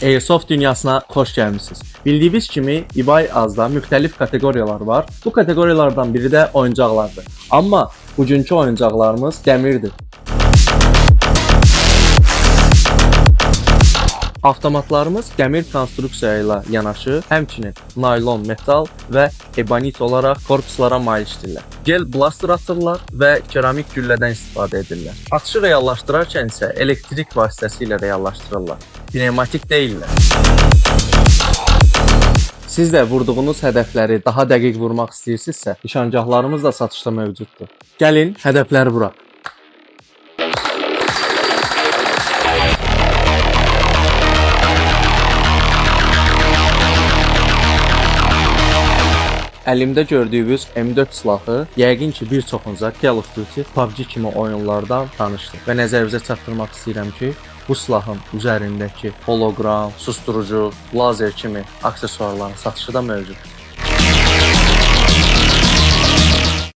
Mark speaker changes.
Speaker 1: Airsoft dünyasına xoş gəlmisiniz. Bildiyiniz kimi eBay Azda müxtəlif kateqoriyalar var. Bu kateqoriyalardan biri də oyuncaqlardır. Amma bugünkü oyuncaqlarımız dəmirdir. Avtomatlarımız dəmir konstruksiya ilə yanaşı, həmçinin naylon, metal və ebonit olaraq korpuslara malikdirlər. Gel blaster atırlar və keramik güllədən istifadə edirlər. Atışı reallaşdırarkən isə elektrik vasitəsilə reallaşdırırlar. Pnevmatik deyillər. Siz də vurduğunuz hədəfləri daha dəqiq vurmaq istəyirsinizsə, nişangahlarımız da satışda mövcuddur. Gəlin, hədəfləri vuraq. Əlimdə gördüyünüz M4 silahı yəqin ki bir çoxunuza Call of Duty, PUBG kimi oyunlardan tanışdır və nəzərinizə çatdırmaq istəyirəm ki, bu silahın üzərindəki hologram, susturucu, lazer kimi aksesuarların satışı da mövcuddur.